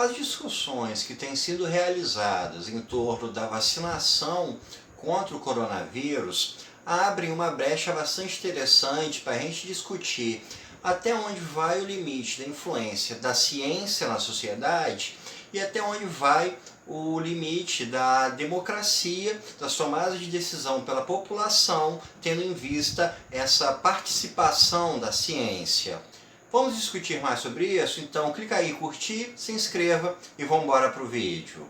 As discussões que têm sido realizadas em torno da vacinação contra o coronavírus abrem uma brecha bastante interessante para a gente discutir até onde vai o limite da influência da ciência na sociedade e até onde vai o limite da democracia, das tomadas de decisão pela população, tendo em vista essa participação da ciência. Vamos discutir mais sobre isso? Então clica aí em curtir, se inscreva e vamos embora para o vídeo.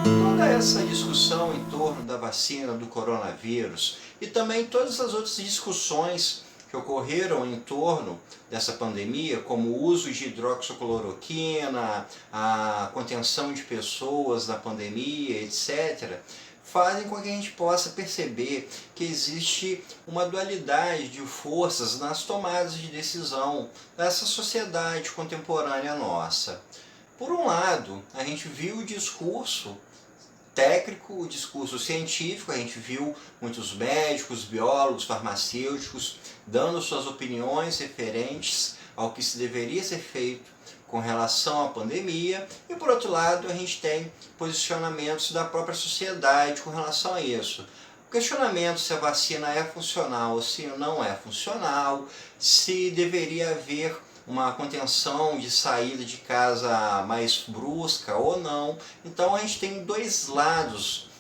Toda essa discussão em torno da vacina do coronavírus e também todas as outras discussões que ocorreram em torno dessa pandemia, como o uso de hidroxicloroquina, a contenção de pessoas na pandemia, etc., fazem com que a gente possa perceber que existe uma dualidade de forças nas tomadas de decisão dessa sociedade contemporânea nossa. Por um lado, a gente viu o discurso técnico, o discurso científico, a gente viu muitos médicos, biólogos, farmacêuticos dando suas opiniões referentes ao que se deveria ser feito com relação à pandemia, e por outro lado a gente tem posicionamentos da própria sociedade com relação a isso. O questionamento se a vacina é funcional ou se não é funcional, se deveria haver uma contenção de saída de casa mais brusca ou não. Então a gente tem dois lados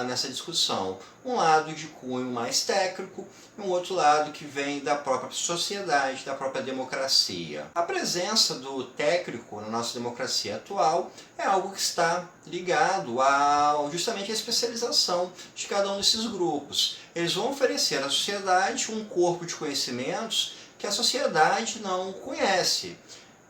nessa discussão. Um lado de cunho mais técnico e um outro lado que vem da própria sociedade, da própria democracia. A presença do técnico na nossa democracia atual é algo que está ligado justamente à especialização de cada um desses grupos. Eles vão oferecer à sociedade um corpo de conhecimentos que a sociedade não conhece.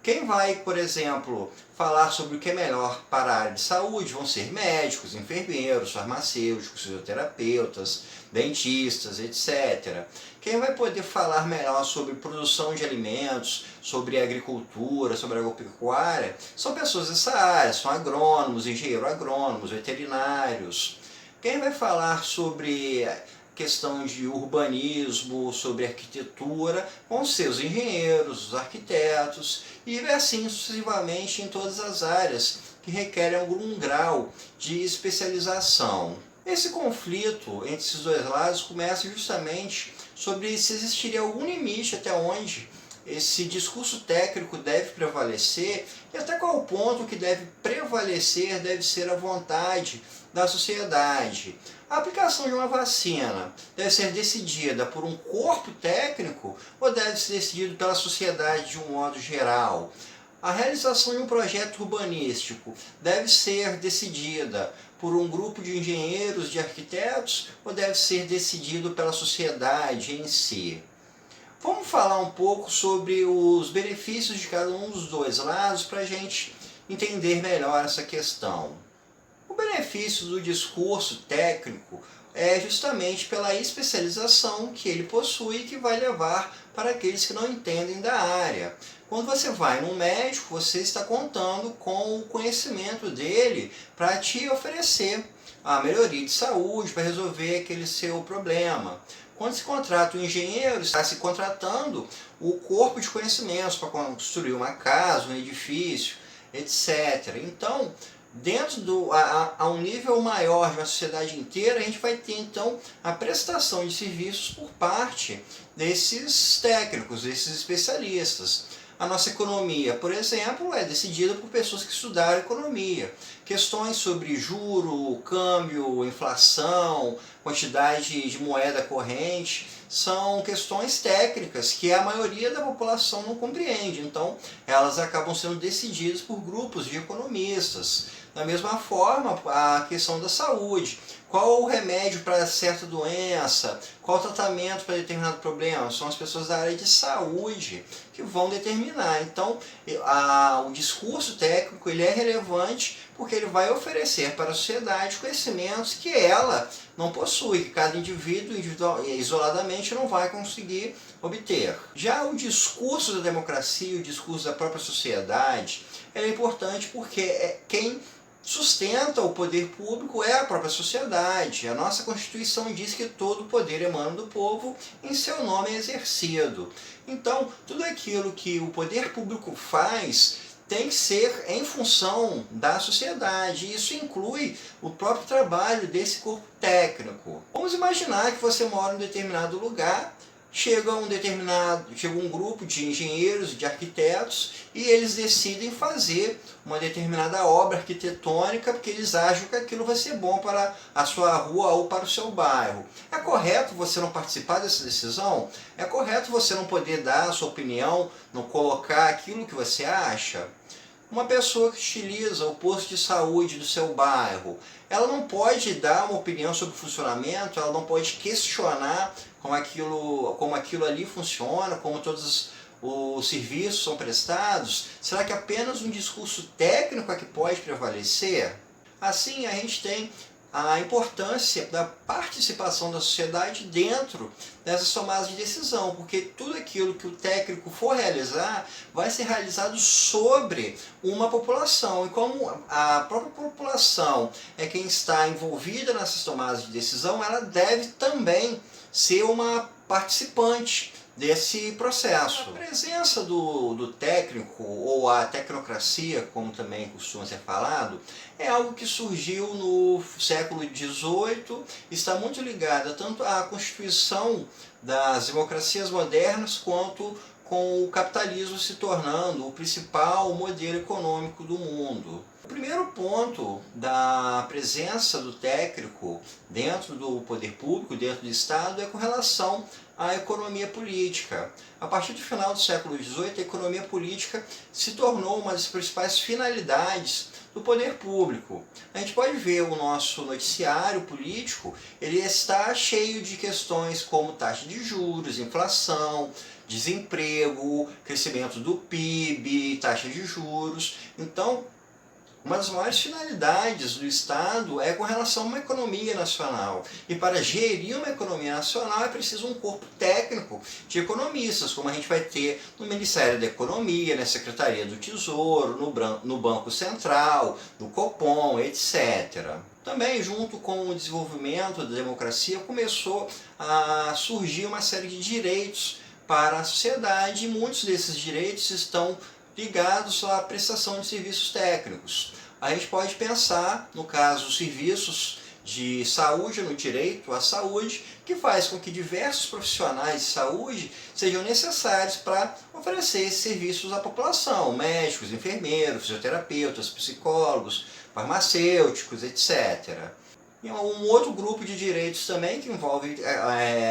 Quem vai, por exemplo, falar sobre o que é melhor para a área de saúde vão ser médicos, enfermeiros, farmacêuticos, fisioterapeutas, dentistas, etc. Quem vai poder falar melhor sobre produção de alimentos, sobre agricultura, sobre agropecuária, são pessoas dessa área, são agrônomos, engenheiros agrônomos, veterinários. Quem vai falar sobre questão de urbanismo, sobre arquitetura, vão ser os engenheiros, os arquitetos, e assim sucessivamente em todas as áreas que requerem algum grau de especialização. Esse conflito entre esses dois lados começa justamente sobre se existiria algum limite até onde esse discurso técnico deve prevalecer e até qual ponto que deve prevalecer deve ser a vontade da sociedade. A aplicação de uma vacina deve ser decidida por um corpo técnico ou deve ser decidido pela sociedade de um modo geral? A realização de um projeto urbanístico deve ser decidida por um grupo de engenheiros, de arquitetos, ou deve ser decidido pela sociedade em si? Vamos falar um pouco sobre os benefícios de cada um dos dois lados para a gente entender melhor essa questão. O benefício do discurso técnico é justamente pela especialização que ele possui e que vai levar para aqueles que não entendem da área. Quando você vai num médico, você está contando com o conhecimento dele para te oferecer a melhoria de saúde, para resolver aquele seu problema. Quando se contrata um engenheiro, está se contratando o corpo de conhecimentos para construir uma casa, um edifício, etc. Então, a um nível maior de uma sociedade inteira, a gente vai ter então a prestação de serviços por parte desses técnicos, desses especialistas. A nossa economia, por exemplo, é decidida por pessoas que estudaram economia. Questões sobre juro, câmbio, inflação, quantidade de moeda corrente, são questões técnicas que a maioria da população não compreende. Então, elas acabam sendo decididas por grupos de economistas. Da mesma forma, a questão da saúde. Qual o remédio para certa doença? Qual o tratamento para determinado problema? São as pessoas da área de saúde que vão determinar. Então, o discurso técnico ele é relevante porque ele vai oferecer para a sociedade conhecimentos que ela não possui, que cada indivíduo isoladamente não vai conseguir obter. Já o discurso da democracia, o discurso da própria sociedade, é importante porque é quem sustenta o poder público é a própria sociedade. A nossa Constituição diz que todo o poder emana do povo, em seu nome é exercido. Então, tudo aquilo que o poder público faz tem que ser em função da sociedade. Isso inclui o próprio trabalho desse corpo técnico. Vamos imaginar que você mora em um determinado lugar, chega um grupo de engenheiros, de arquitetos, e eles decidem fazer uma determinada obra arquitetônica porque eles acham que aquilo vai ser bom para a sua rua ou para o seu bairro. É correto você não participar dessa decisão? É correto você não poder dar a sua opinião, não colocar aquilo que você acha? Uma pessoa que utiliza o posto de saúde do seu bairro, ela não pode dar uma opinião sobre o funcionamento, ela não pode questionar como aquilo ali funciona, como todos os serviços são prestados. Será que apenas um discurso técnico é que pode prevalecer? Assim, a gente tem a importância da participação da sociedade dentro dessas tomadas de decisão, porque tudo aquilo que o técnico for realizar vai ser realizado sobre uma população, e como a própria população é quem está envolvida nessas tomadas de decisão, ela deve também ser uma participante desse processo. A presença do técnico, ou a tecnocracia, como também costuma ser falado, é algo que surgiu no século XVIII, está muito ligada tanto à constituição das democracias modernas, quanto com o capitalismo se tornando o principal modelo econômico do mundo. O primeiro ponto da presença do técnico dentro do poder público, dentro do Estado, é com relação à economia política. A partir do final do século XVIII, a economia política se tornou uma das principais finalidades do poder público. A gente pode ver o nosso noticiário político, ele está cheio de questões como taxa de juros, inflação, desemprego, crescimento do PIB, taxa de juros. Então, uma das maiores finalidades do Estado é com relação a uma economia nacional. E para gerir uma economia nacional é preciso um corpo técnico de economistas, como a gente vai ter no Ministério da Economia, na Secretaria do Tesouro, no Banco Central, no Copom, etc. Também, junto com o desenvolvimento da democracia, começou a surgir uma série de direitos para a sociedade, e muitos desses direitos estão ligados à prestação de serviços técnicos. A gente pode pensar, no caso, serviços de saúde, no direito à saúde, que faz com que diversos profissionais de saúde sejam necessários para oferecer esses serviços à população: médicos, enfermeiros, fisioterapeutas, psicólogos, farmacêuticos, etc. E um outro grupo de direitos também que envolve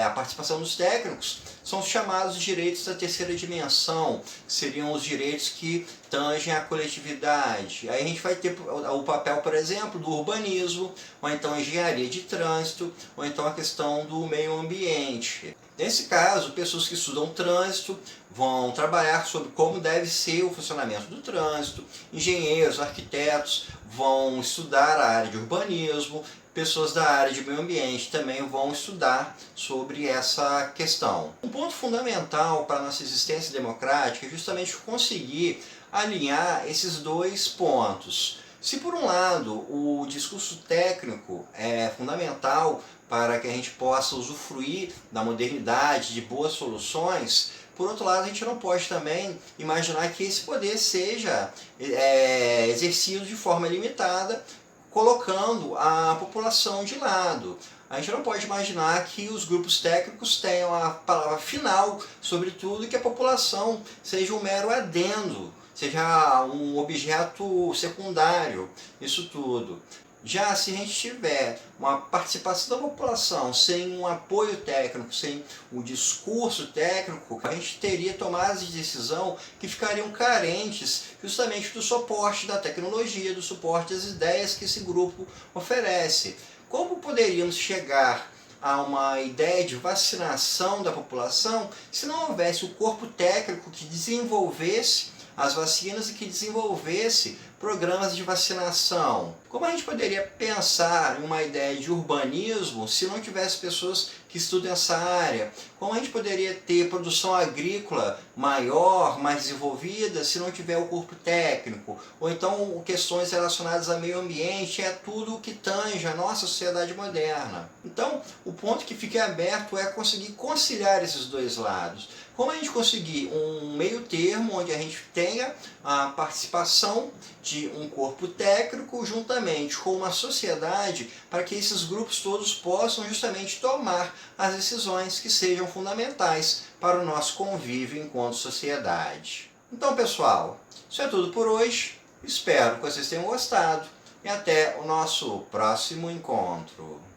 a participação dos técnicos são os chamados direitos da terceira dimensão, que seriam os direitos que tangem a coletividade. Aí a gente vai ter o papel, por exemplo, do urbanismo, ou então a engenharia de trânsito, ou então a questão do meio ambiente. Nesse caso, pessoas que estudam trânsito vão trabalhar sobre como deve ser o funcionamento do trânsito, engenheiros, arquitetos vão estudar a área de urbanismo, pessoas da área de meio ambiente também vão estudar sobre essa questão. Um ponto fundamental para a nossa existência democrática é justamente conseguir alinhar esses dois pontos. Se por um lado o discurso técnico é fundamental para que a gente possa usufruir da modernidade, de boas soluções, por outro lado, a gente não pode também imaginar que esse poder seja exercido de forma limitada, colocando a população de lado. A gente não pode imaginar que os grupos técnicos tenham a palavra final sobre tudo e que a população seja um mero adendo, seja um objeto secundário, isso tudo. Já se a gente tiver uma participação da população sem um apoio técnico, sem um discurso técnico, a gente teria tomadas de decisão que ficariam carentes justamente do suporte da tecnologia, do suporte das ideias que esse grupo oferece. Como poderíamos chegar a uma ideia de vacinação da população se não houvesse um corpo técnico que desenvolvesse as vacinas e que desenvolvesse programas de vacinação? Como a gente poderia pensar em uma ideia de urbanismo se não tivesse pessoas que estudam essa área. Como a gente poderia ter produção agrícola maior, mais desenvolvida, se não tiver o corpo técnico? Ou então questões relacionadas ao meio ambiente, é tudo o que tange a nossa sociedade moderna. Então, o ponto que fica aberto é conseguir conciliar esses dois lados. Como a gente conseguir um meio termo onde a gente tenha a participação de um corpo técnico juntamente com uma sociedade para que esses grupos todos possam justamente tomar as decisões que sejam fundamentais para o nosso convívio enquanto sociedade. Então, pessoal, isso é tudo por hoje. Espero que vocês tenham gostado e até o nosso próximo encontro.